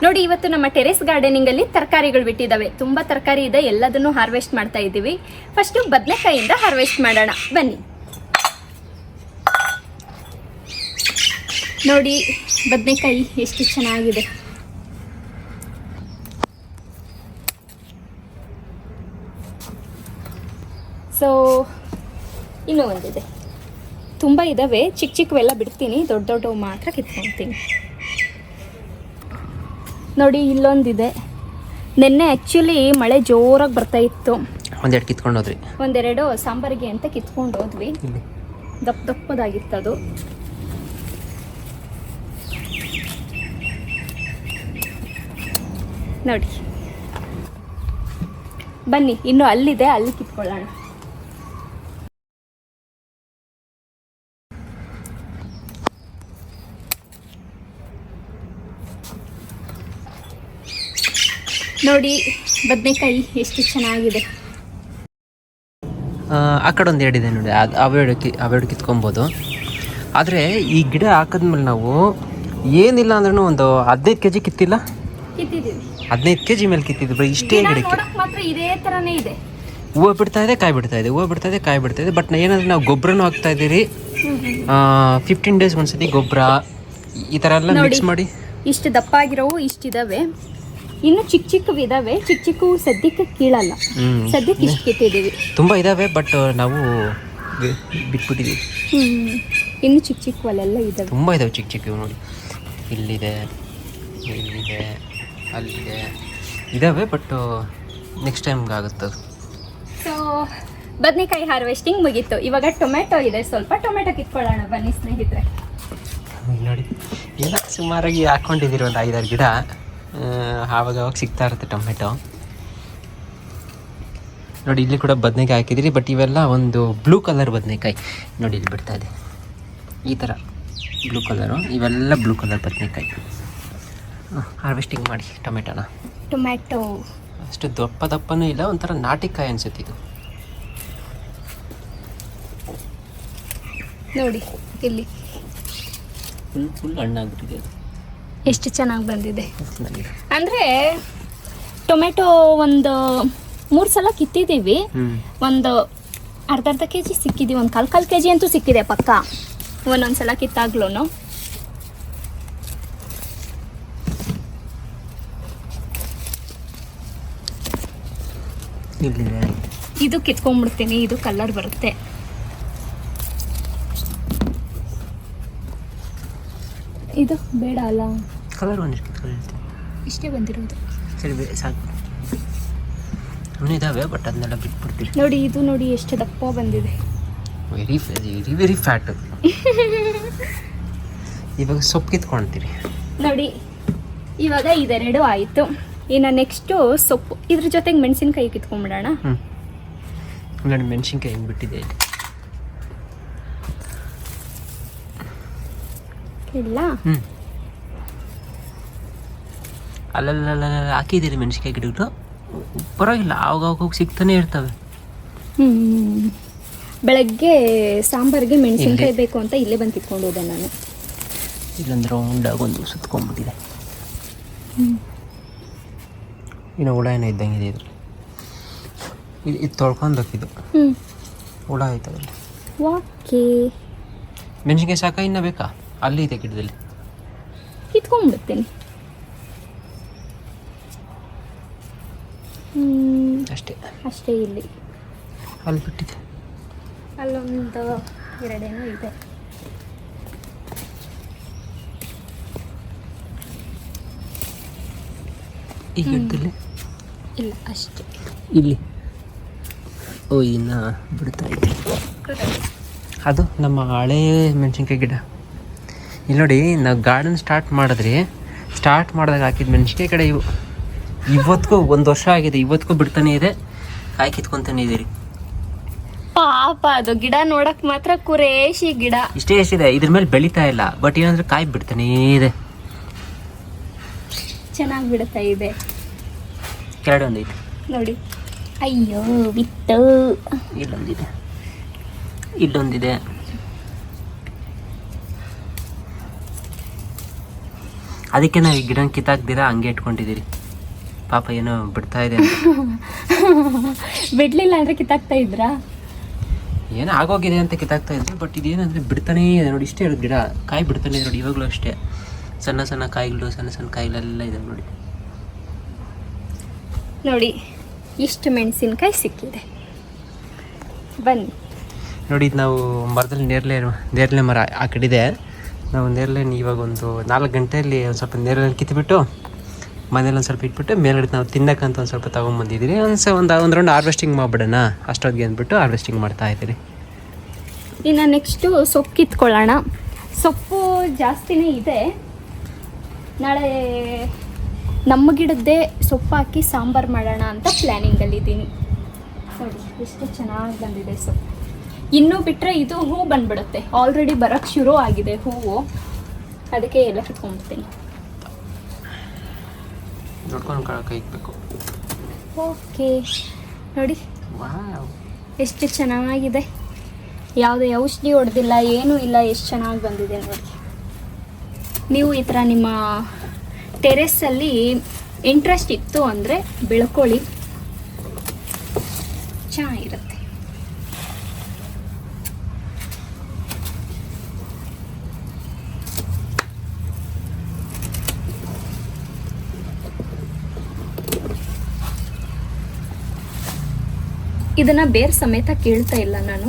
ನೋಡಿ, ಇವತ್ತು ನಮ್ಮ ಟೆರೆಸ್ ಗಾರ್ಡನಿಂಗ್ ಅಲ್ಲಿ ತರಕಾರಿಗಳು ಬಿಟ್ಟಿದ್ದಾವೆ. ತುಂಬಾ ತರಕಾರಿ ಇದೆ, ಎಲ್ಲದನ್ನು ಹಾರ್ವೆಸ್ಟ್ ಮಾಡ್ತಾ ಇದ್ದೀವಿ. ಫಸ್ಟ್ ಬದನೆಕಾಯಿಯಿಂದ ಹಾರ್ವೆಸ್ಟ್ ಮಾಡೋಣ, ಬನ್ನಿ. ನೋಡಿ ಬದನೆಕಾಯಿ ಎಷ್ಟು ಚೆನ್ನಾಗಿದೆ. ಸೊ ಇನ್ನೂ ಒಂದಿದೆ, ತುಂಬ ಇದ್ದಾವೆ. ಚಿಕ್ಕ ಚಿಕ್ಕವೆಲ್ಲ ಬಿಡ್ತೀನಿ, ದೊಡ್ಡ ದೊಡ್ಡವು ಮಾತ್ರ ಕಿತ್ಕೊಳ್ತೀನಿ. ನೋಡಿ ಇಲ್ಲೊಂದಿದೆ. ನಿನ್ನೆ ಆ್ಯಕ್ಚುಲಿ ಮಳೆ ಜೋರಾಗಿ ಬರ್ತಾ ಇತ್ತು. ಒಂದೆರಡು ಕಿತ್ಕೊಂಡು ಹೋದ್ರಿ. ಒಂದೆರಡು ಸಾಂಬಾರಿಗೆ ಅಂತ ಕಿತ್ಕೊಂಡು ಹೋದ್ವಿ. ದಪ್ಪದಾಗಿತ್ತದು. ನೋಡಿ ಬನ್ನಿ, ಇನ್ನು ಅಲ್ಲಿದೆ, ಅಲ್ಲಿ ಕಿತ್ಕೊಳ್ಳೋಣ. ನೋಡಿ ಬದನೆಕಾಯಿ ಎಷ್ಟು ಚೆನ್ನಾಗಿದೆ. ಆ ಕಡೆ ಒಂದು ಎರಡಿದೆ ನೋಡಿ, ಅದು ಅವೆರಡು ಕಿತ್ಕೊಬೋದು. ಆದರೆ ಈ ಗಿಡ ಹಾಕಿದ್ಮೇಲೆ ನಾವು ಏನಿಲ್ಲ ಅಂದ್ರೂ ಒಂದು 15 kg ಕಿತ್ತಿಲ್ಲ. 15 kg ಮೇಲೆ ಕಿತ್ತಿದ್ವಿ ಇಷ್ಟೇ ಗಿಡಕ್ಕೆ. ಮಾತ್ರ ಇದೇ ಥರನೇ ಇದೆ. ಹೂವು ಬಿಡ್ತಾ ಇದೆ, ಕಾಯಿ ಬಿಡ್ತಾ ಇದೆ, ಹೂವು ಬಿಡ್ತಾ ಇದೆ, ಕಾಯಿ ಬಿಡ್ತಾ ಇದೆ. ಬಟ್ ಏನಂದ್ರೆ ನಾವು ಗೊಬ್ಬರನೂ ಹಾಕ್ತಾ ಇದ್ದೀರಿ. 15 days ಒಂದ್ಸತಿ ಗೊಬ್ಬರ ಈ ಥರ ಎಲ್ಲ ಮಿಕ್ಸ್ ಮಾಡಿ. ಇಷ್ಟು ದಪ್ಪ ಆಗಿರೋವು ಇಷ್ಟಿದಾವೆ. ಇನ್ನು ಚಿಕ್ಕ ಚಿಕ್ಕವು ಇದಾವೆ. ಚಿಕ್ಕ ಚಿಕ್ಕವು ಸದ್ಯಕ್ಕೆ ಕೀಳಲ್ಲ. ಸದ್ಯಕ್ಕೆ ಇಷ್ಟು ಕಿತ್ತಿದ್ದೀವಿ. ತುಂಬ ಇದಾವೆ, ಬಟ್ ನಾವು ಬಿಟ್ಬಿಟ್ಟಿದ್ದೀವಿ. ಇನ್ನು ಚಿಕ್ಕ ಚಿಕ್ಕವಲ್ಲೆಲ್ಲ ಇದಾವೆ. ತುಂಬ ಇದಾವೆ ಚಿಕ್ಕ ಚಿಕ್ಕವು. ನೋಡಿ ಇಲ್ಲಿದೆ, ಇಲ್ಲಿದೆ, ಅಲ್ಲಿದೆ, ಇದಾವೆ. ಬಟ್ ನೆಕ್ಸ್ಟ್ ಟೈಮ್ಗೆ ಆಗುತ್ತದು. ಸೊ ಬದನೆಕಾಯಿ ಹಾರ್ವೆಸ್ಟಿಂಗ್ ಮುಗೀತು. ಇವಾಗ ಟೊಮೆಟೊ ಇದೆ, ಸ್ವಲ್ಪ ಟೊಮೆಟೊ ಕಿತ್ಕೊಳ್ಳೋಣ ಬನ್ನಿ ಸ್ನೇಹಿತರೆ. ನೋಡಿ ಎಲ್ಲ ಸುಮಾರಾಗಿ ಹಾಕ್ಕೊಂಡಿದ್ದೀರಿ, ಒಂದು 5-6 ಗಿಡ. ಆವಾಗ ಸಿಗ್ತಾ ಇರುತ್ತೆ ಟೊಮೆಟೊ. ನೋಡಿ ಇಲ್ಲಿ ಕೂಡ ಬದನೆಕಾಯಿ ಹಾಕಿದಿರಿ. ಬಟ್ ಇವೆಲ್ಲ ಒಂದು ಬ್ಲೂ ಕಲರ್ ಬದನೆಕಾಯಿ. ನೋಡಿ ಇಲ್ಲಿ ಬಿಡ್ತಾ ಇದೆ ಈ ಥರ ಬ್ಲೂ ಕಲರು. ಇವೆಲ್ಲ ಬ್ಲೂ ಕಲರ್ ಬದನೆಕಾಯಿ. ಹಾರ್ವೆಸ್ಟಿಂಗ್ ಮಾಡಿ ಟೊಮೆಟೊ ಅಷ್ಟು ದಪ್ಪನೂ ಇಲ್ಲ, ಒಂಥರ ನಾಟಿಕಾಯಿ ಅನ್ಸುತ್ತೆ ಇದು. ನೋಡಿ ಇಲ್ಲಿ ಫುಲ್ ಹಣ್ಣಾಗ್ಬಿಟ್ಟಿದೆ. ಎಷ್ಟು ಚೆನ್ನಾಗಿ ಬಂದಿದೆ ಅಂದರೆ ಟೊಮೆಟೊ. ಒಂದು 3 ಸಲ ಕಿತ್ತಿದ್ದೀವಿ. ಒಂದು ಅರ್ಧ kg ಸಿಕ್ಕಿದ್ದೀವಿ. ಒಂದು ಕಾಲು kg ಅಂತೂ ಸಿಕ್ಕಿದೆ ಪಕ್ಕ, ಒಂದೊಂದು ಸಲ ಕಿತ್ತಾಗ್ಲೂ. ಇದು ಕಿತ್ಕೊಂಡ್ಬಿಡ್ತೀನಿ, ಇದು ಕಲರ್ ಬರುತ್ತೆ. ಇದು ಬೇಡ ಅಲ್ಲ, ಕಲರ್ ಒಂದಿಷ್ಟು ಇಷ್ಟೇ ಬಂದಿರೋದು. ಸರಿ ಸಾಕು. ಇದಾವೆ, ಬಟ್ ಅದನ್ನೆಲ್ಲ ಬಿಟ್ಬಿಡ್ತೀವಿ. ನೋಡಿ ಇದು ನೋಡಿ ಎಷ್ಟು ದಪ್ಪ ಬಂದಿದೆ. Very very very fat. ಇವಾಗ ಸೊಪ್ಪು ಕಿತ್ಕೊಳ್ತೀರಿ. ನೋಡಿ ಇವಾಗ ಇದೆರಡು ಆಯಿತು. ಇನ್ನು ನೆಕ್ಸ್ಟು ಸೊಪ್ಪು, ಇದ್ರ ಜೊತೆಗೆ ಮೆಣಸಿನ್ಕಾಯಿ ಕಿತ್ಕೊಂಡ್ಬಿಡೋಣ. ನೋಡಿ ಮೆಣಸಿನ್ಕಾಯಿ ಹೆಂಗೆ ಬಿಟ್ಟಿದೆ ಇಲ್ಲ. ಅಲ್ಲಲ್ಲ ಹಾಕಿದ್ದೀರಿ ಮೆಣಸಿನ್ಕಾಯಿ ಗಿಡಗಳು. ಪರವಾಗಿಲ್ಲ, ಆವಾಗ ಸಿಗ್ತಾನೆ ಇರ್ತವೆ. ಬೆಳಗ್ಗೆ ಸಾಂಬಾರಿಗೆ ಮೆಣಸಿನ್ಕಾಯಿ ಬೇಕು ಅಂತ ಇಲ್ಲೇ ಬಂದು ಕಿತ್ಕೊಂಡು ಹೋದೆ ನಾನು. ಇಲ್ಲೊಂದು ರೌಂಡಾಗಿ ಒಂದು ಸುತ್ಕೊಂಡ್ಬಿಟ್ಟಿದೆ. ಇನ್ನು ಹುಳ ಏನೋ ಇದ್ದಂಗಿದೆ ಇದು. ಇದು ತೊಳ್ಕೊಬೇಕಿದು. ಹುಳ ಆಯ್ತದಲ್ಲ. ಓಕೆ, ಮೆಣಸಿನ್ಕಾಯಿ ಸಾಕ ಇನ್ನ ಬೇಕಾ? ಅಲ್ಲಿ ಇದೆ ಗಿಡದಲ್ಲಿ, ಕಿತ್ಕೊಂಡ್ಬಿಡ್ತೀನಿ ಅಷ್ಟೇ. ಇಲ್ಲಿ ಅಲ್ಲಿ ಬಿಟ್ಟಿದೆ, ಅಲ್ಲೊಂದು 2 ಇದೆ. ಈ ಗಿಡದಲ್ಲಿ ಇಲ್ಲ ಅಷ್ಟೇ. ಇಲ್ಲಿ ಇನ್ನು ಬಿಡ್ತಾ ಇದೆ. ಅದು ನಮ್ಮ ಹಳೇ ಮೆಣಸಿನ್ಕಾಯಿ ಗಿಡ. ಇಲ್ಲಿ ನೋಡಿ, ನಾವು ಗಾರ್ಡನ್ ಸ್ಟಾರ್ಟ್ ಮಾಡಿದಾಗ ಹಾಕಿದ ಮೆಣಸಿನ್ಕಾಯಿ ಕಡೆ ಇವು. ಇವತ್ತಿಗೂ 1 ವರ್ಷ ಆಗಿದೆ, ಇವತ್ತಿಗೂ ಬಿಡ್ತಾನೆ ಇದೆ, ಕಾಯಿ ಕಿತ್ಕೊತಾನೆ ಇದೀರಿ. ಪಾಪ ಅದು ಗಿಡ ನೋಡಕ್ ಮಾತ್ರ ಕುರೇಶಿ ಗಿಡ. ಇಷ್ಟೇ ಎಷ್ಟಿದೆ, ಇದ್ರ ಮೇಲೆ ಬೆಳೀತಾ ಇಲ್ಲ. ಬಟ್ ಏನಂದ್ರೆ ಕಾಯಿ ಬಿಡ್ತಾನೇ ಇದೆ, ಚೆನ್ನಾಗಿ ಬಿಡ್ತಾ ಇದೆ. ಕೆಳಗಡೆ ಒಂದೈತೆ ನೋಡಿ. ಅಯ್ಯೋ ಬಿತ್ತು. ಇಲ್ಲೊಂದಿದೆ. ಅದಕ್ಕೆ ನಾವು ಈ ಗಿಡನ ಕಿತ್ತಾಕ್ದಿರಾ ಹಂಗೆ ಇಟ್ಕೊಂಡಿದ್ದೀರಿ. ಪಾಪ ಏನೋ ಬಿಡ್ತಾ ಇದೆ ಅಂತ. ಬಿಡ್ಲಿಲ್ಲ ಅಂದರೆ ಕಿತ್ತಾಕ್ತಾ ಇದ್ರಾ? ಏನೋ ಆಗೋಗಿದೆ ಅಂತ ಕಿತ್ತಾಕ್ತಾ ಇದ್ವಿ. ಬಟ್ ಇದೇನಂದರೆ ಬಿಡ್ತಾನೇ ಇದೆ ನೋಡಿ. ಇಷ್ಟೇ ಇರೋದು ಗಿಡ, ಕಾಯಿ ಬಿಡ್ತಾನೆ ಇದೆ ನೋಡಿ. ಇವಾಗಲೂ ಅಷ್ಟೇ ಸಣ್ಣ ಸಣ್ಣ ಕಾಯಿಗಳು, ಸಣ್ಣ ಸಣ್ಣ ಕಾಯಿಗಳೆಲ್ಲ ಇದೆ ನೋಡಿ. ನೋಡಿ ಇಷ್ಟು ಮೆಣಸಿನ್ಕಾಯಿ ಸಿಕ್ಕಿದೆ. ಬನ್ನಿ ನೋಡಿ, ಇದು ನಾವು ಮರದಲ್ಲಿ ನೇರಳೆ ಮರ ಆ ಕಡೆ ಇದೆ. ನಾವು ನೇರಳೆ ಇವಾಗ ಒಂದು 4 ಗಂಟೆಯಲ್ಲಿ ಒಂದು ಸ್ವಲ್ಪ ನೇರಳೆ ಕಿತ್ಬಿಟ್ಟು ಮನೇಲಿ ಒಂದು ಸ್ವಲ್ಪ ಇಟ್ಬಿಟ್ಟು ಮೇಲ್ಗಡೆ ನಾವು ತಿನ್ನಕ್ಕಂತ ಒಂದು ಸ್ವಲ್ಪ ತೊಗೊಂಬಂದಿದ್ದೀರಿ. ಒಂದು ರೌಂಡ್ ಹಾರ್ವೆಸ್ಟಿಂಗ್ ಮಾಡಿಬಿಡೋಣ ಅಷ್ಟೊತ್ತಿಗೆ ಅಂದ್ಬಿಟ್ಟು ಹಾರ್ವೆಸ್ಟಿಂಗ್ ಮಾಡ್ತಾ ಇದ್ದೀರಿ. ಇನ್ನು ನೆಕ್ಸ್ಟು ಸೊಪ್ಪು ಕಿತ್ಕೊಳ್ಳೋಣ. ಸೊಪ್ಪು ಜಾಸ್ತಿನೇ ಇದೆ. ನಾಳೆ ನಮ್ಮ ಗಿಡದ್ದೇ ಸೊಪ್ಪು ಹಾಕಿ ಸಾಂಬಾರು ಮಾಡೋಣ ಅಂತ ಪ್ಲ್ಯಾನಿಂಗಲ್ಲಿದ್ದೀನಿ. ನೋಡಿ ಎಷ್ಟು ಚೆನ್ನಾಗಿ ಬಂದಿದೆ ಸೊಪ್ಪು. ಇನ್ನೂ ಬಿಟ್ಟರೆ ಇದು ಹೂವು ಬಂದ್ಬಿಡುತ್ತೆ. ಆಲ್ರೆಡಿ ಬರೋಕ್ಕೆ ಶುರು ಆಗಿದೆ ಹೂವು. ಅದಕ್ಕೆ ಎಲ್ಲ ಕಿತ್ಕೊಂಡ್ಬಿಡ್ತೀನಿ. ನೋಡ್ಕೊಂಡು ಕೈ ಇಕ್ಬೇಕು. ಓಕೆ ನೋಡಿ ಎಷ್ಟು ಚೆನ್ನಾಗಿದೆ. ಯಾವುದೇ ಔಷಧಿ ಹೊಡೆದಿಲ್ಲ, ಏನೂ ಇಲ್ಲ. ಎಷ್ಟು ಚೆನ್ನಾಗಿ ಬಂದಿದೆ ನೋಡಿ. ನೀವು ಈ ಥರ ನಿಮ್ಮ ಟೆರೆಸ್ಸಲ್ಲಿ ಇಂಟ್ರೆಸ್ಟ್ ಇತ್ತು ಅಂದರೆ ಬೆಳ್ಕೊಳ್ಳಿ, ಚೆನ್ನಾಗಿರುತ್ತೆ. ಇದನ್ನ ಬೇರೆ ಸಮೇತ ಕೇಳ್ತಾ ಇಲ್ಲ ನಾನು.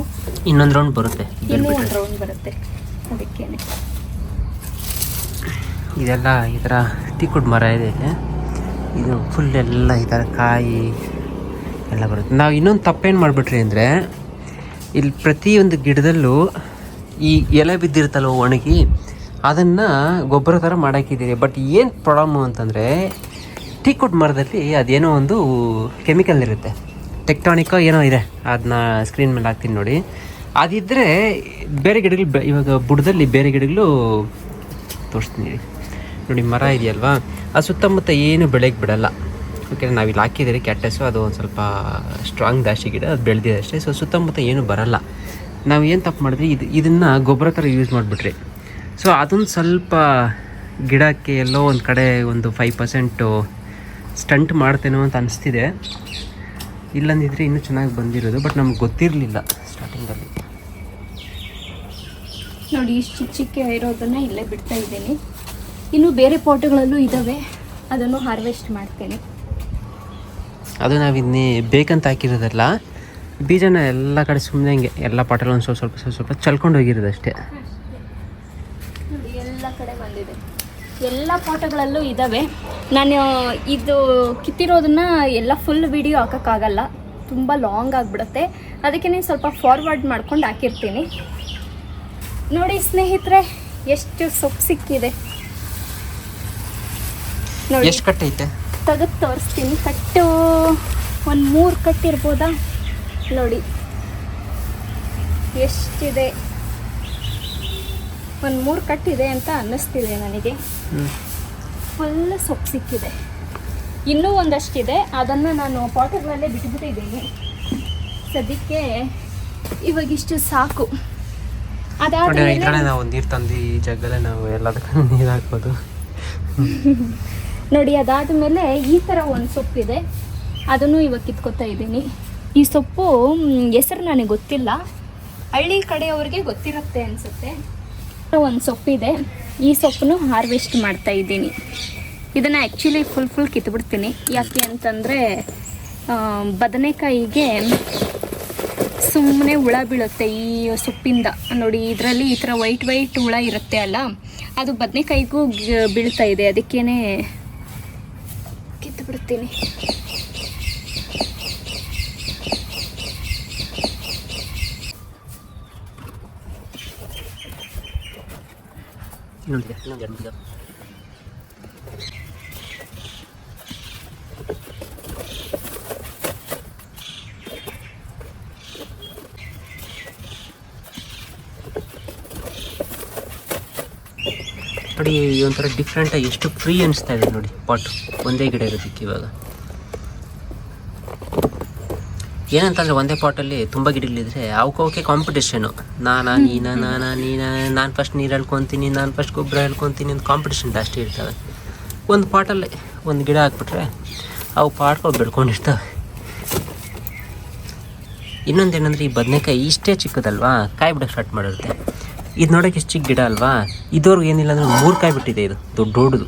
ಇನ್ನೊಂದು ರೌಂಡ್ ಬರುತ್ತೆ, ಇನ್ನೂ ಒಂದು ರೌಂಡ್ ಬರುತ್ತೆ. ಅದಕ್ಕೇನೆ ಇದೆಲ್ಲ ಈ ಥರ ಟೀಕುಡ್ ಮರ ಇದೆ. ಇದು ಫುಲ್ ಎಲ್ಲ ಈ ಥರ ಕಾಯಿ ಎಲ್ಲ ಬರುತ್ತೆ. ನಾವು ಇನ್ನೊಂದು ತಪ್ಪೇನು ಮಾಡಿಬಿಟ್ರಿ ಅಂದರೆ, ಇಲ್ಲಿ ಪ್ರತಿಯೊಂದು ಗಿಡದಲ್ಲೂ ಈ ಎಲೆ ಬಿದ್ದಿರ್ತಲ್ವ ಒಣಗಿ, ಅದನ್ನು ಗೊಬ್ಬರ ಥರ ಮಾಡಾಕಿದ್ದೀರಿ. ಬಟ್ ಏನು ಪ್ರಾಬ್ಲಮ್ಮು ಅಂತಂದರೆ, ಟೀಕುಡ್ ಮರದಲ್ಲಿ ಅದೇನೋ ಒಂದು ಕೆಮಿಕಲ್ ಇರುತ್ತೆ, ಟೆಕ್ಟಾನಿಕೋ ಏನೋ ಇದೆ. ಅದನ್ನ ಸ್ಕ್ರೀನ್ ಮೇಲೆ ಹಾಕ್ತೀನಿ ನೋಡಿ. ಅದಿದ್ದರೆ ಬೇರೆ ಗಿಡಗಳು ಇವಾಗ ಬುಡದಲ್ಲಿ ಬೇರೆ ಗಿಡಗಳು ತೋರಿಸ್ತೀನಿ ನೋಡಿ. ಮರ ಇದೆಯಲ್ವಾ, ಅದು ಸುತ್ತಮುತ್ತ ಏನು ಬೆಳೆಗೆ ಬಿಡಲ್ಲ. ಓಕೆ, ನಾವಿಲ್ಲಿ ಹಾಕಿದ್ದೀರಿ ಕ್ಯಾಕ್ಟಸ್ಸು, ಅದು ಒಂದು ಸ್ವಲ್ಪ ಸ್ಟ್ರಾಂಗ್ ದಾಶಿ ಗಿಡ, ಅದು ಬೆಳೆದಿದೆ ಅಷ್ಟೇ. ಸೊ ಸುತ್ತಮುತ್ತ ಏನು ಬರಲ್ಲ. ನಾವು ಏನು ತಪ್ಪು ಮಾಡಿದ್ವಿ, ಇದನ್ನು ಗೊಬ್ಬರ ಥರ ಯೂಸ್ ಮಾಡಿಬಿಟ್ರಿ. ಸೊ ಅದೊಂದು ಸ್ವಲ್ಪ ಗಿಡಕ್ಕೆ ಎಲ್ಲೋ ಒಂದು ಕಡೆ ಒಂದು 5% ಸ್ಟಂಟ್ ಮಾಡ್ತೇನೋ ಅಂತ ಅನಿಸ್ತಿದೆ. ಇಲ್ಲಂದಿದ್ರೆ ಇನ್ನೂ ಚೆನ್ನಾಗಿ ಬಂದಿರೋದು. ಬಟ್ ನಮ್ಗೆ ಗೊತ್ತಿರಲಿಲ್ಲ ಸ್ಟಾರ್ಟಿಂಗಲ್ಲಿ. ನೋಡಿ ಇಷ್ಟು ಚಿಕ್ಕ ಇರೋದನ್ನು ಇಲ್ಲೇ ಬಿಡ್ತಾ ಇದ್ದೀನಿ. ಇನ್ನು ಬೇರೆ ಪಾಟ್ಗಳಲ್ಲೂ ಇದ್ದಾವೆ, ಅದನ್ನು ಹಾರ್ವೆಸ್ಟ್ ಮಾಡ್ತೇನೆ. ಅದು ನಾವು ಇನ್ನೇ ಬೇಕಂತ ಹಾಕಿರೋದಲ್ಲ, ಬೀಜನ ಎಲ್ಲ ಕಡೆ ಸುಮ್ಮನೆ ಹಿಂಗೆ ಎಲ್ಲ ಪಾಟಲ್ಲಿ ಒಂದು ಸ್ವಲ್ಪ ಚಲ್ಕೊಂಡು ಹೋಗಿರೋದು ಅಷ್ಟೇ. ನೋಡಿ ಎಲ್ಲ ಕಡೆ ಬಂದಿದೆ, ಎಲ್ಲ ಪಾಟ್ಗಳಲ್ಲೂ ಇದ್ದಾವೆ. ನಾನು ಇದು ಕಿತ್ತಿರೋದನ್ನ ಎಲ್ಲ ಫುಲ್ ವಿಡಿಯೋ ಹಾಕೋಕ್ಕಾಗಲ್ಲ, ತುಂಬ ಲಾಂಗ್ ಆಗಿಬಿಡುತ್ತೆ. ಅದಕ್ಕೆ ಸ್ವಲ್ಪ ಫಾರ್ವರ್ಡ್ ಮಾಡ್ಕೊಂಡು ಹಾಕಿರ್ತೀನಿ. ನೋಡಿ ಸ್ನೇಹಿತರೆ, ಎಷ್ಟು ಸೊಪ್ಪು ಸಿಕ್ಕಿದೆ ನೋಡಿ. ಎಷ್ಟು ಕಟ್ಟೈತೆ ತೆಗೆದು ತೋರಿಸ್ತೀನಿ. ಕಟ್ಟು ಒಂದು 3 ಕಟ್ಟಿರ್ಬೋದಾ ನೋಡಿ. ಎಷ್ಟಿದೆ, ಒಂದು 3 ಕಟ್ಟಿದೆ ಅಂತ ಅನ್ನಿಸ್ತಿದೆ ನನಗೆ. ಫುಲ್ ಸೊಪ್ಪು ಸಿಕ್ಕಿದೆ. ಇನ್ನೂ ಒಂದಷ್ಟಿದೆ, ಅದನ್ನು ನಾನು ಪಾಟ್ಗಳಲ್ಲೇ ಬಿಟ್ಬಿಟ್ಟಿದ್ದೀನಿ ಸದ್ಯಕ್ಕೆ. ಇವಾಗಿಷ್ಟು ಸಾಕು. ಅದಾದ್ಮೇಲೆ ನಾವು ನೀರು ತಂದು ಈ ಜಾಗದಲ್ಲೇ ನಾವು ಎಲ್ಲದಕ್ಕೂ ನೀರು ಹಾಕ್ಬೋದು ನೋಡಿ. ಅದಾದಮೇಲೆ ಈ ಥರ ಒಂದು ಸೊಪ್ಪಿದೆ, ಅದನ್ನು ಇವಾಗ ಕಿತ್ಕೊತಾ ಇದ್ದೀನಿ. ಈ ಸೊಪ್ಪು ಹೆಸರು ನನಗೆ ಗೊತ್ತಿಲ್ಲ, ಹಳ್ಳಿ ಕಡೆಯವ್ರಿಗೆ ಗೊತ್ತಿರುತ್ತೆ ಅನಿಸುತ್ತೆ. ಒಂದು ಸೊಪ್ಪಿದೆ, ಈ ಸೊಪ್ಪನ್ನು ಹಾರ್ವೆಸ್ಟ್ ಮಾಡ್ತಾ ಇದ್ದೀನಿ. ಇದನ್ನು ಆ್ಯಕ್ಚುಲಿ ಫುಲ್ ಕಿತ್ಬಿಡ್ತೀನಿ. ಯಾಕೆ ಅಂತಂದರೆ ಬದನೆಕಾಯಿಗೆ ಸುಮ್ಮನೆ ಹುಳ ಬೀಳುತ್ತೆ ಈ ಸೊಪ್ಪಿಂದ. ನೋಡಿ ಇದರಲ್ಲಿ ಈ ಥರ ವೈಟ್ ಹುಳ ಇರುತ್ತೆ ಅಲ್ಲ, ಅದು ಬದನೆಕಾಯಿಗೂ ಬೀಳ್ತಾ ಇದೆ. ಅದಕ್ಕೇ ಕಿತ್ಬಿಡ್ತೀನಿ. ನೋಡಿ ಒಂಥರ ಡಿಫ್ರೆಂಟಾಗಿ ಎಷ್ಟು ಫ್ರೀ ಅನಿಸ್ತಾ ಇದೆ ನೋಡಿ. ಪಾಟ್ ಒಂದೇ ಗಿಡ ಇರೋದಕ್ಕೆ ಇವಾಗ ಏನಂತಂದರೆ, ಒಂದೇ ಪಾಟಲ್ಲಿ ತುಂಬ ಗಿಡಗಳಿದ್ರೆ ಅವಕ್ಕೆ ಕಾಂಪಿಟೇಷನು. ನಾನು ಫಸ್ಟ್ ನೀರು ಹೇಳ್ಕೊತೀನಿ, ನಾನು ಫಸ್ಟ್ ಗೊಬ್ಬರ ಹೇಳ್ಕೊತೀನಿ ಅಂತ ಕಾಂಪಿಟೇಷನ್ ಜಾಸ್ತಿ ಇರ್ತವೆ. ಒಂದು ಪಾಟಲ್ಲೇ ಒಂದು ಗಿಡ ಹಾಕ್ಬಿಟ್ರೆ ಅವು ಪಾಟ್ಗಳು ಬೆಳ್ಕೊಂಡಿರ್ತವೆ. ಇನ್ನೊಂದೇನೆಂದರೆ ಈ ಬದನೆಕಾಯಿ ಇಷ್ಟೇ ಚಿಕ್ಕದಲ್ವಾ, ಕಾಯಿ ಬಿಡೋಕೆ ಸ್ಟಾರ್ಟ್ ಮಾಡಿರುತ್ತೆ. ಇದು ನೋಡೋಕೆ ಎಷ್ಟು ಚಿಕ್ಕ ಗಿಡ ಅಲ್ವಾ, ಇದುವರೆಗೂ ಏನಿಲ್ಲ ಅಂದರೆ 3 ಕಾಯಿ ಬಿಟ್ಟಿದೆ. ಇದು ದೊಡ್ಡದು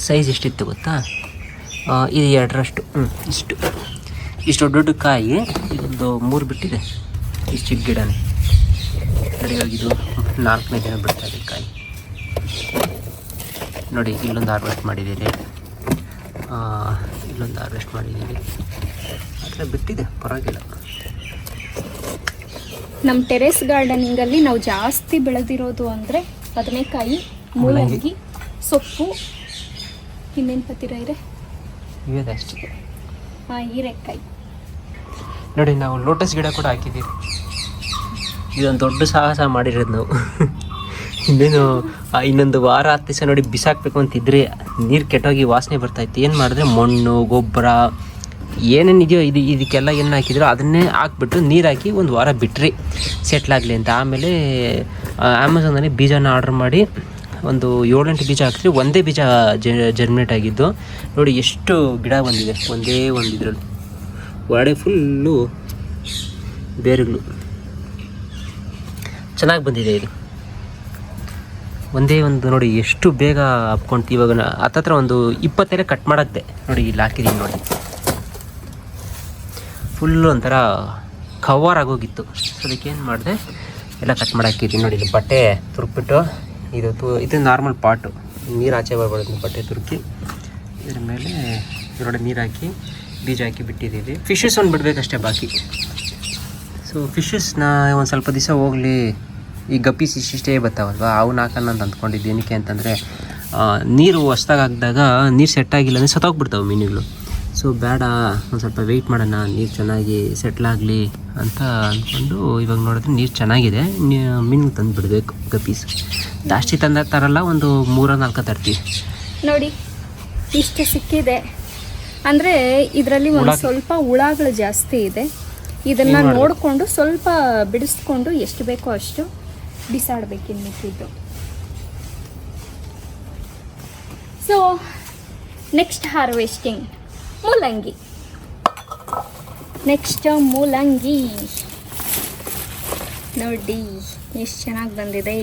ಸೈಜ್ ಎಷ್ಟಿತ್ತು ಗೊತ್ತಾ, ಇದು 2ರಷ್ಟು ಇಷ್ಟು ದೊಡ್ಡ ಕಾಯಿ. ಇದೊಂದು 3 ಬಿಟ್ಟಿದೆ ಇಷ್ಟು ಚಿಕ್ಕ ಗಿಡನೇ. ಇದು 4ನೇ ದಿನ ಬಿಡ್ತಾ ಇದೆ ಕಾಯಿ. ನೋಡಿ ಇಲ್ಲೊಂದು ಹಾರ್ವೆಸ್ಟ್ ಮಾಡಿದ್ದೀರಿ, ಇಲ್ಲೊಂದು ಹಾರ್ವೆಸ್ಟ್ ಮಾಡಿದ್ದೀರಿ, ಆದರೆ ಬಿಟ್ಟಿದೆ ಪರವಾಗಿಲ್ಲ. ನಮ್ಮ ಟೆರೆಸ್ ಗಾರ್ಡನಿಂಗಲ್ಲಿ ನಾವು ಜಾಸ್ತಿ ಬೆಳೆದಿರೋದು ಅಂದರೆ ಬದನೆಕಾಯಿ, ಮೂಲಂಗಿ, ಸೊಪ್ಪು, ಇನ್ನೇನು ಪತ್ತಿರ ಇದೆ ಇವೇ ಅಷ್ಟೇ. ಹೀರೆಕಾಯಿ. ನೋಡಿ ನಾವು ಲೋಟಸ್ ಗಿಡ ಕೂಡ ಹಾಕಿದ್ದೀವಿ. ಇದೊಂದು ದೊಡ್ಡ ಸಾಹಸ ಮಾಡಿರೋದು ನಾವು. ಇನ್ನೊಂದು ವಾರ 10 ದಿವಸ ನೋಡಿ ಬಿಸಾಕಬೇಕು ಅಂತಿದ್ರೆ ನೀರು ಕೆಟ್ಟೋಗಿ ವಾಸನೆ ಬರ್ತಾಯಿತ್ತು. ಏನು ಮಾಡಿದ್ರೆ ಮಣ್ಣು, ಗೊಬ್ಬರ ಏನೇನಿದೆಯೋ ಇದಕ್ಕೆಲ್ಲ ಏನು ಹಾಕಿದ್ರು ಅದನ್ನೇ ಹಾಕ್ಬಿಟ್ಟು ನೀರು ಹಾಕಿ ಒಂದು ವಾರ ಬಿಟ್ರಿ ಸೆಟ್ಲಾಗಲಿ ಅಂತ. ಆಮೇಲೆ ಅಮೆಝಾನಲ್ಲಿ ಬೀಜನ ಆರ್ಡ್ರ್ ಮಾಡಿ ಒಂದು 7-8 ಬೀಜ ಹಾಕಿದ್ರಿ, ಒಂದೇ ಬೀಜ ಜರ್ಮಿನೇಟ್ ಆಗಿದ್ದು. ನೋಡಿ ಎಷ್ಟು ಗಿಡ ಬಂದಿದೆ ಒಂದೇ ಒಂದು ಇದರಲ್ಲಿ. ಒಳಗಡೆ ಫುಲ್ಲು ಬೇರುಗಳು ಚೆನ್ನಾಗಿ ಬಂದಿದೆ. ಇದು ಒಂದೇ ಒಂದು ನೋಡಿ ಎಷ್ಟು ಬೇಗ ಹಬ್ಕೊಂತು. ಇವಾಗ ಹತ್ತತ್ರ ಒಂದು 20 ಎಲೆ ಕಟ್ ಮಾಡಾಕ್ದೆ ನೋಡಿ, ಇಲ್ಲಿ ಹಾಕಿದ್ದೀನಿ ನೋಡಿ. ಫುಲ್ಲು ಒಂಥರ ಕವರ್ ಆಗೋಗಿತ್ತು. ಸೊ ಅದಕ್ಕೇನು ಮಾಡಿದೆ, ಎಲ್ಲ ಕಟ್ ಮಾಡಾಕಿದ್ದೀನಿ ನೋಡಿ. ಇಲ್ಲಿ ಬಟ್ಟೆ ತುರುಕ್ಬಿಟ್ಟು ಇದು ನಾರ್ಮಲ್ ಪಾಟು, ನೀರು ಆಚೆ ಬರ್ಬಾರ್ದು, ಬಟ್ಟೆ ತುರುಕಿ ಇದ್ರ ಮೇಲೆ ಇದರೊಳಗೆ ನೀರು ಹಾಕಿ ಬೀಜ ಹಾಕಿ ಬಿಟ್ಟಿದ್ದೀವಿ. ಫಿಶಸ್ ಒಂದು ಬಿಡಬೇಕಷ್ಟೇ ಬಾಕಿ. ಸೊ ಫಿಶಸ್ನ ಒಂದು ಸ್ವಲ್ಪ ದಿವಸ ಹೋಗಲಿ, ಈ ಗಪ್ಪೀಸ್ ಇಷ್ಟೇ ಬರ್ತಾವಲ್ವ, ಅವನ್ನ ಹಾಕೋಣ ಅಂತ ಅಂದ್ಕೊಂಡಿದ್ದು. ಏನಕ್ಕೆ ಅಂತಂದರೆ ನೀರು ಹೊಸ್ದಾಗಿ ಹಾಕಿದಾಗ ನೀರು ಸೆಟ್ಟಾಗಿಲ್ಲ ಅಂದರೆ ಸತ್ತೋಗ್ಬಿಡ್ತಾವೆ ಮೀನುಗಳು. ಸೊ ಬೇಡ, ಒಂದು ಸ್ವಲ್ಪ ವೆಯ್ಟ್ ಮಾಡೋಣ, ನೀರು ಚೆನ್ನಾಗಿ ಸೆಟ್ಲಾಗಲಿ ಅಂತ ಅಂದ್ಕೊಂಡು ಇವಾಗ ನೋಡಿದ್ರೆ ನೀರು ಚೆನ್ನಾಗಿದೆ, ಮೀನು ತಂದು ಬಿಡಬೇಕು. ಗಪ್ಪೀಸ್ ಜಾಸ್ತಿ ತರಲ್ಲ, ಒಂದು 3-4 ತರ್ತೀವಿ ನೋಡಿ. ಇಷ್ಟು ಸಿಕ್ಕಿದೆ ಅಂದರೆ ಇದರಲ್ಲಿ ಒಂದು ಸ್ವಲ್ಪ ಹುಳಗಳು ಜಾಸ್ತಿ ಇದೆ. ಇದನ್ನು ನೋಡಿಕೊಂಡು ಸ್ವಲ್ಪ ಬಿಡಿಸ್ಕೊಂಡು ಎಷ್ಟು ಬೇಕೋ ಅಷ್ಟು ಬಿಸಾಡಬೇಕಿನ್ನು ಮಿಕ್ಕಿದ್ದು. ಸೊ ನೆಕ್ಸ್ಟ್ ಹಾರ್ವೆಸ್ಟಿಂಗ್ ಮೂಲಂಗಿ. ನೆಕ್ಸ್ಟ್ ಮೂಲಂಗಿ ನೋಡಿ ಎಷ್ಟು ಚೆನ್ನಾಗಿ ಬಂದಿದೆ.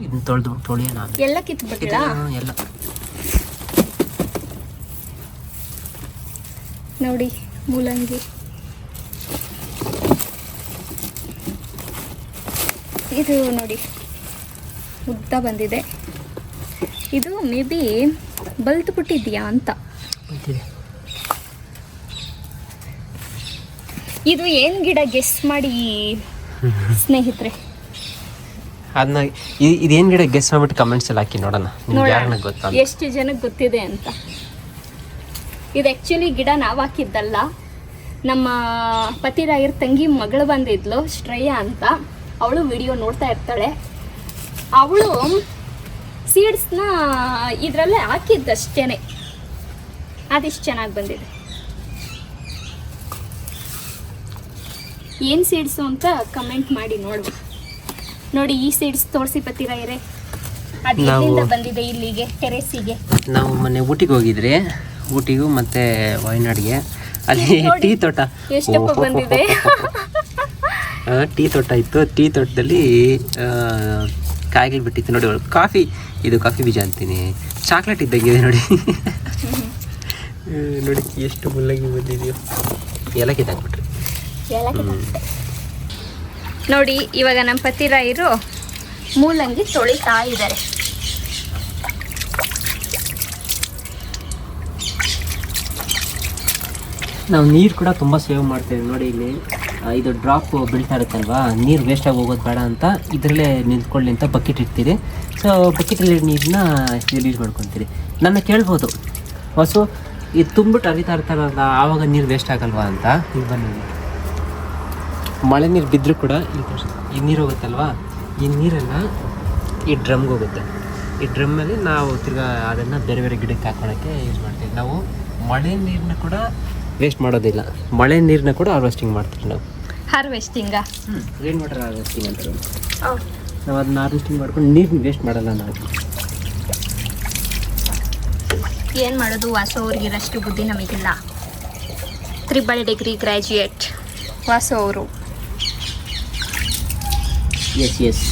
ಇದನ್ನ ತೊಳೆಯೋಣ. ಎಲ್ಲ ಕಿತ್ಬಿಟ್ಟಿಲ್ಲ ಎಲ್ಲ ನೋಡಿ ಮೂಲಂಗಿ. ಇದು ನೋಡಿ ಉದ್ದ ಬಂದಿದೆ. ಇದು ಮೇ ಬಿ ಬಲ್ತು ಬಿಟ್ಟಿದ್ಯಾ ಅಂತ. ಇದು ಏನು ಗಿಡ ಗೆಸ್ ಮಾಡಿ ಸ್ನೇಹಿತರೆ. ಅದನ್ನ ಇದೇನು ಗಿಡ ಗೆಸ್ ಮಾಡ್ಬಿಟ್ಟು ಕಮೆಂಟ್ಸ್ ಎಲ್ಲ ಹಾಕಿ ನೋಡೋಣ, ಗೊತ್ತಾ ಎಷ್ಟು ಜನಕ್ಕೆ ಗೊತ್ತಿದೆ ಅಂತ. ಇದು ಆ್ಯಕ್ಚುಲಿ ಗಿಡ ನಾವು ಹಾಕಿದ್ದಲ್ಲ, ನಮ್ಮ ಪತಿರಾಯರ್ ತಂಗಿ ಮಗಳು ಬಂದಿದ್ಲು ಶ್ರೇಯಾ ಅಂತ. ಅವಳು ವಿಡಿಯೋ ನೋಡ್ತಾ ಇರ್ತಾಳೆ. ಅವಳು ಸೀಡ್ಸ್ನ ಇದರಲ್ಲೇ ಹಾಕಿದ್ದಷ್ಟೇ, ಅದಿಷ್ಟು ಚೆನ್ನಾಗಿ ಬಂದಿದೆ. ಏನು ಸೀಡ್ಸು ಅಂತ ಕಮೆಂಟ್ ಮಾಡಿ ನೋಡಿ. ಈ ಸೀಡ್ಸ್ ತೋರಿಸಿ ಪತಿರಾಯರೇ, ಅದು ಎಲ್ಲಿಂದ ಬಂದಿದೆ ಇಲ್ಲಿಗೆ ಟೆರೆಸಿಗೆ. ನಾವು ಮೊನ್ನೆ ಊಟಿಗೆ ಹೋಗಿದ್ರಿ, ಊಟಿಗೂ ಮತ್ತು ವಯನಾಡಿಗೆ. ಅಲ್ಲಿ ಟೀ ತೋಟ ಎಷ್ಟಪ್ಪ ಬಂದಿದೆ. ಟೀ ತೋಟ ಇತ್ತು. ಟೀ ತೋಟದಲ್ಲಿ ಕಾಯಿಗಳು ಬಿಟ್ಟಿತ್ತು ನೋಡಿ. ಕಾಫಿ ಬೀಜ ಅಂತೀನಿ, ಚಾಕ್ಲೇಟ್ ಇದ್ದಾಗಿದೆ ನೋಡಿ. ನೋಡಿ ಎಷ್ಟು ಮುಲ್ಲಂಗಿ ಬಂದಿದೆಯೋ. ಏಲಕ್ಕಿ ಹಾಕ್ಬಿಟ್ರಿ ನೋಡಿ. ಇವಾಗ ನಮ್ಮ ಪತಿರಾಯರು ಮೂಲಂಗಿ ತೊಳಿತಾ ಇದ್ದಾರೆ. ನಾವು ನೀರು ಕೂಡ ತುಂಬ ಸೇವ್ ಮಾಡ್ತೇವೆ ನೋಡಿ. ಇಲ್ಲಿ ಇದು ಡ್ರಾಪ್ ಬೀಳ್ತಾ ಇರುತ್ತಲ್ವಾ, ನೀರು ವೇಸ್ಟಾಗಿ ಹೋಗೋದು ಬೇಡ ಅಂತ ಇದರಲ್ಲೇ ನಿಂತ್ಕೊಳ್ಳಿ ಅಂತ ಬಕೆಟ್ ಇಡ್ತೀರಿ. ಸೊ ಬಕೆಟಲ್ಲಿ ನೀರನ್ನ ಯೂಸ್ ಮಾಡ್ಕೊತೀರಿ. ನನ್ನ ಕೇಳ್ಬೋದು, ಹೊಸು ಇದು ತುಂಬಿಟ್ಟು ಹರಿತಾ ಇರ್ತಾರಲ್ಲ ಆವಾಗ ನೀರು ವೇಸ್ಟ್ ಆಗಲ್ವಾ ಅಂತ. ಈಗ ಬನ್ನಿ, ಮಳೆ ನೀರು ಬಿದ್ದರೂ ಕೂಡ ಈ ನೀರು ಹೋಗುತ್ತಲ್ವಾ, ಈ ನೀರನ್ನು ಈ ಡ್ರಮ್ಗೆ ಹೋಗುತ್ತೆ. ಈ ಡ್ರಮ್ಮಲ್ಲಿ ನಾವು ತಿರ್ಗಾ ಅದನ್ನು ಬೇರೆ ಬೇರೆ ಗಿಡಕ್ಕೆ ಹಾಕೊಳ್ಳೋಕ್ಕೆ ಯೂಸ್ ಮಾಡ್ತೀವಿ. ನಾವು ಮಳೆ ನೀರನ್ನ ಕೂಡ ವೇಸ್ಟ್ ಮಾಡೋದಿಲ್ಲ, ಮಳೆ ನೀರನ್ನ ಕೂಡ ಹಾರ್ವೆಸ್ಟಿಂಗ್ ಮಾಡ್ತೀವಿ ನಾವು. ಹಾರ್ವೆಸ್ಟಿಂಗಾ? ರೈನ್ ವಾಟರ್ ಹಾರ್ವೆಸ್ಟಿಂಗ್ ಅಂತಾರೆ. ನಾವು ಅದನ್ನ ಹಾರ್ವೆಸ್ಟಿಂಗ್ ಮಾಡ್ಕೊಂಡು ನೀರನ್ನ ವೇಸ್ಟ್ ಮಾಡಲ್ಲ ನಾವು. ಏನು ಮಾಡೋದು, ವಾಸು ಅವ್ರಿಗಿರಷ್ಟು ಬುದ್ಧಿ ನಮಗಿಲ್ಲ. 3 ಡಿಗ್ರಿ ಗ್ರ್ಯಾಜುಯೇಟ್ ವಾಸು ಅವರು. ಎಸ್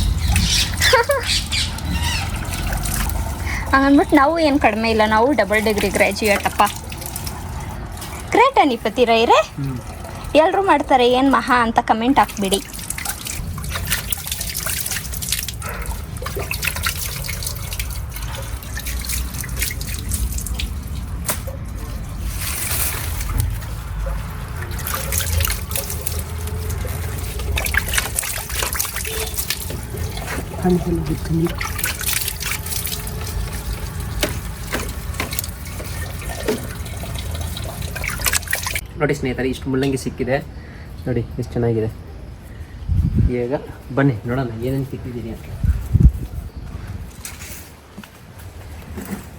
ಹಂಗನ್ಬಿಟ್ಟು ನಾವು ಏನು ಕಡಿಮೆ ಇಲ್ಲ, ನಾವು 2 ಡಿಗ್ರಿ ಗ್ರ್ಯಾಜುಯೇಟ್ ಅಪ್ಪ. ಗ್ರೇಟ್ ಅನಿಪತಿ ರೈರೇ, ಎಲ್ಲರೂ ಮಾಡ್ತಾರೆ, ಏನು ಮಹಾ ಅಂತ ಕಮೆಂಟ್ ಹಾಕ್ಬಿಡಿ. ನೋಡಿ ಸ್ನೇಹಿತರೆ, ಇಷ್ಟು ಮುಳ್ಳಂಗಿ ಸಿಕ್ಕಿದೆ ನೋಡಿ, ಎಷ್ಟು ಚೆನ್ನಾಗಿದೆ. ಈಗ ಬನ್ನಿ ನೋಡೋಣ ಏನೇನು ಸಿಕ್ಕಿದ್ದೀನಿ ಅಂತ.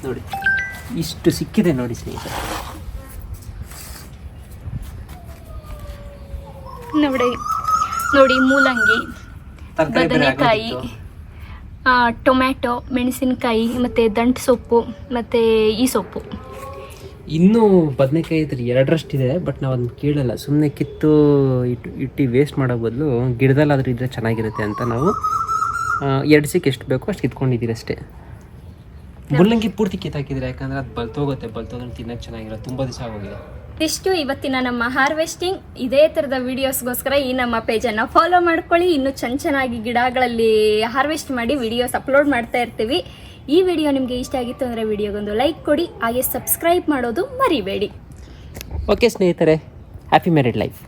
ನೋಡಿ ಇಷ್ಟು ಸಿಕ್ಕಿದೆ ನೋಡಿ ಸ್ನೇಹಿತರೆ. ನೋಡಿ ಮೂಲಂಗಿ, ಬದನೆಕಾಯಿ, ಟೊಮ್ಯಾಟೊ, ಮೆಣಸಿನಕಾಯಿ, ಮತ್ತು ದಂಟು ಸೊಪ್ಪು, ಮತ್ತು ಈ ಸೊಪ್ಪು. ಇನ್ನೂ ಬದನೆಕಾಯಿ ಇದ್ರೆ 2ರಷ್ಟಿದೆ, ಬಟ್ ನಾವು ಅದನ್ನ ಕೀಳಲ್ಲ, ಸುಮ್ಮನೆ ಕಿತ್ತು ಇಟ್ಟು ವೇಸ್ಟ್ ಮಾಡೋ ಬದಲು ಗಿಡದಲ್ಲಾದ್ರೂ ಇದ್ದರೆ ಚೆನ್ನಾಗಿರುತ್ತೆ ಅಂತ ನಾವು 2 ಸಿಕ್ಕ ಎಷ್ಟು ಬೇಕೋ ಅಷ್ಟು ಕಿತ್ಕೊಂಡಿದ್ದೀರಿ ಅಷ್ಟೇ. ಮುಳ್ಳಂಗಿ ಪೂರ್ತಿ ಕಿತ್ತಾಕಿದ್ರೆ ಯಾಕಂದರೆ ಅದು ಬಲ್ತೋಗುತ್ತೆ, ಬಲ್ತೋದ್ರೆ ತಿನ್ನೋಕ್ಕೆ ಚೆನ್ನಾಗಿಲ್ಲ, ತುಂಬ ದಿವಸ ಆಗೋಗಿದೆ. ಇಷ್ಟು ಇವತ್ತಿನ ನಮ್ಮ ಹಾರ್ವೆಸ್ಟಿಂಗ್. ಇದೇ ಥರದ ವೀಡಿಯೋಸ್ಗೋಸ್ಕರ ಈ ನಮ್ಮ ಪೇಜನ್ನು ಫಾಲೋ ಮಾಡ್ಕೊಳ್ಳಿ. ಇನ್ನೂ ಚೆನ್ನಾಗಿ ಗಿಡಗಳಲ್ಲಿ ಹಾರ್ವೆಸ್ಟ್ ಮಾಡಿ ವಿಡಿಯೋಸ್ ಅಪ್ಲೋಡ್ ಮಾಡ್ತಾ ಇರ್ತೀವಿ. ಈ ವಿಡಿಯೋ ನಿಮಗೆ ಇಷ್ಟ ಆಗಿತ್ತು ಅಂದರೆ ವಿಡಿಯೋಗೊಂದು ಲೈಕ್ ಕೊಡಿ, ಹಾಗೆ ಸಬ್ಸ್ಕ್ರೈಬ್ ಮಾಡೋದು ಮರಿಬೇಡಿ. ಓಕೆ ಸ್ನೇಹಿತರೆ, ಹ್ಯಾಪಿ ಮ್ಯಾರಿಡ್ ಲೈಫ್.